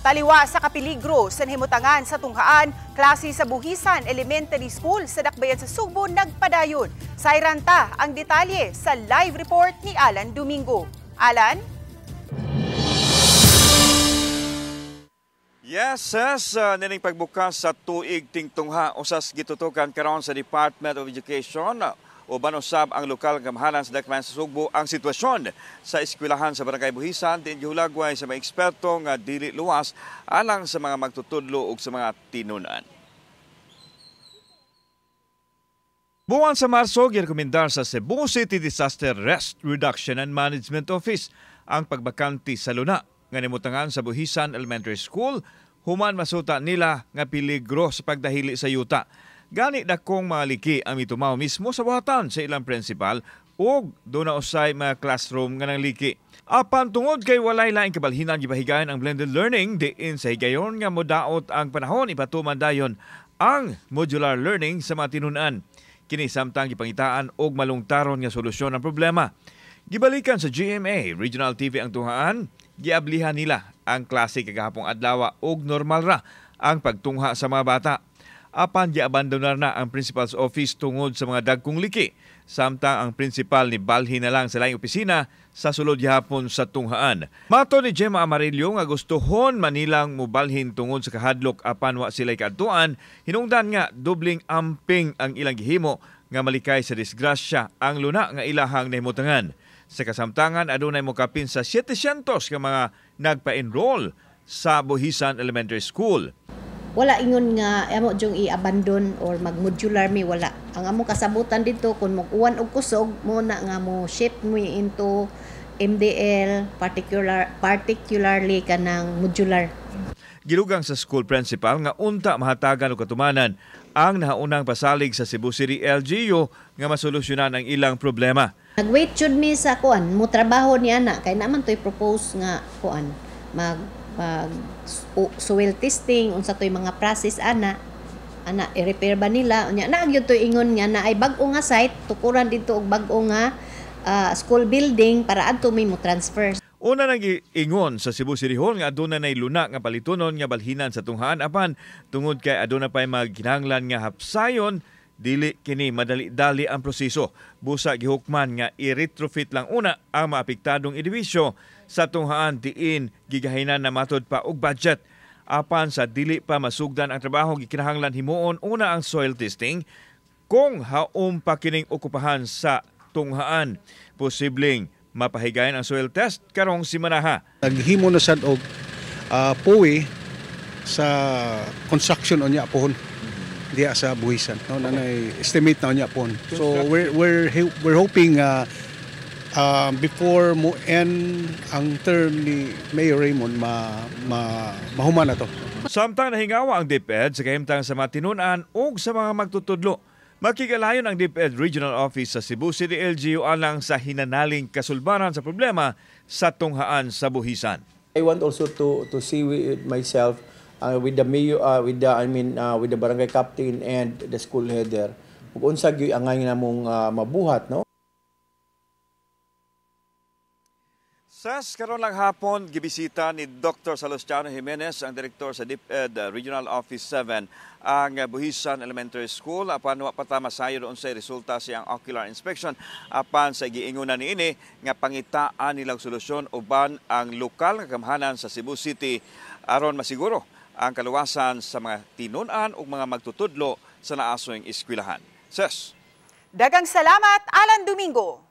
Taliwa sa kapiligro sa himutangan sa tunghaan, klase sa Buhisan Elementary School sa Dakbayan sa Sugbo nagpadayon. Sa iranta ang detalye sa live report ni Alan Domingo. Alan? Yes, nining pagbukas sa tuig tingtungha usas gitutukan karon sa Department of Education o banusab ang lokal kamahalan sa Dakbayan sa Sugbo ang sitwasyon sa eskwelahan sa Barangay Buhisan din gihulagway sa mga eksperto nga dili luwas alang sa mga magtutudlo ug sa mga tinunan. Buwan sa Marso, girekomendar sa Cebu City Disaster Risk Reduction and Management Office ang pagbakanti sa luna nga nimutangan sa Buhisan Elementary School human masuta nila nga peligro sa pagdahili sa yuta. Gani dakong mga liki ang mitumaw mismo sa buhatan sa ilang principal ug doon na usay mga classroom nga nang liki. Apan tungod kay walay laing kabalhinan gibahigayon ang blended learning diin sa higayon nga modaot ang panahon ipatuman dayon ang modular learning sa mga tinunan. Kini samtang gipangitaan og malungtaron nga solusyon ang problema. Gibalikan sa GMA Regional TV ang tunghaan, giablihan nila ang klase kagahapong adlaw og normal ra ang pagtungha sa mga bata. Apan giabandonar na ang principal's office tungod sa mga dagkong liki. Samtang ang principal ni balhin na lang sa laing opisina sa sulod gihapon sa tunghaan. Mato ni Gemma Amarillo nga gustuhon manilang mobalhin tungod sa kahadlok apan wa sila'y kaadtuan, hinungdan nga dobling amping ang ilang gihimo nga malikay sa disgrasya ang luna nga ilahang nahimutangan. Sa kasamtangan, adunay mokapin sa 700 ka mga nagpa-enroll sa Buhisan Elementary School. Wala ingon nga amo jung i-abandon or mag-modular mi wala. Ang among kasabutan dito kung mag-uwan og kusog mo na nga mo shift mo into MDL particularly kanang modular. Gilugang sa school principal nga unta mahatagan og katumanan ang nahaunang pasalig sa Cebu City LGU nga masolusyonan ang ilang problema. Nag-wait jud mi sa kuan, mo trabaho ni ana kay naman toy propose nga kuan mag soil testing unsa toy mga process ana i-repair ba nila unya na gyud toy ingon nga na ay bag-o nga site tukuran dito og bag-o nga school building para adto mi mo transfer. Una nang ingon sa Cebu City Hall nga aduna nay luna nga palitunon nga balhinan sa tunghaan apan tungod kay aduna pay magkinahanglan nga hapsayon dili kini madali-dali ang proseso. Busa gihukman nga i-retrofit lang una ang maapektadong edibisyo sa tunghaan diin gigahinan na matod pa og budget. Apan sa dili pa masugdan ang trabaho gikinahanglan himuon una ang soil testing kung haum pa kining okupahan sa tunghaan. Posibleng mapahigayon ang soil test karong simanaha. Naghimo na sad og puwi sa construction onya pohon diya sa Buhisan. No, nanay estimate na onya pohon. So we're hoping before mo end ang term ni Mayor Raymond mahuman na to. Samtang nahingawa ang DepEd sa kahimtang sa mga tinunan o sa mga magtutudlo. Makigalayon ang DepEd Regional Office sa Cebu City LGU alang sa hinanaling kasulbaran sa problema sa tunghaan sa Buhisan. I want also to see with myself with the mayor with the barangay captain and the school header ug unsa gyud ang namong mabuhat, no? Sas karon lang hapon gibisita ni Dr. Salustiano Jimenez, ang direktor sa DepEd Regional Office 7 ang Buhisan Elementary School. Apan wa pa ta masayo doon sa resulta siyang ocular inspection apan sa giingunan niini nga pangitaan nilang solusyon uban ang lokal nga kamahanan sa Cebu City aron masiguro ang kaluwasan sa mga tinunan ug mga magtutudlo sa naasoyng eskwelahan. Ses. Daghang salamat, Alan Domingo.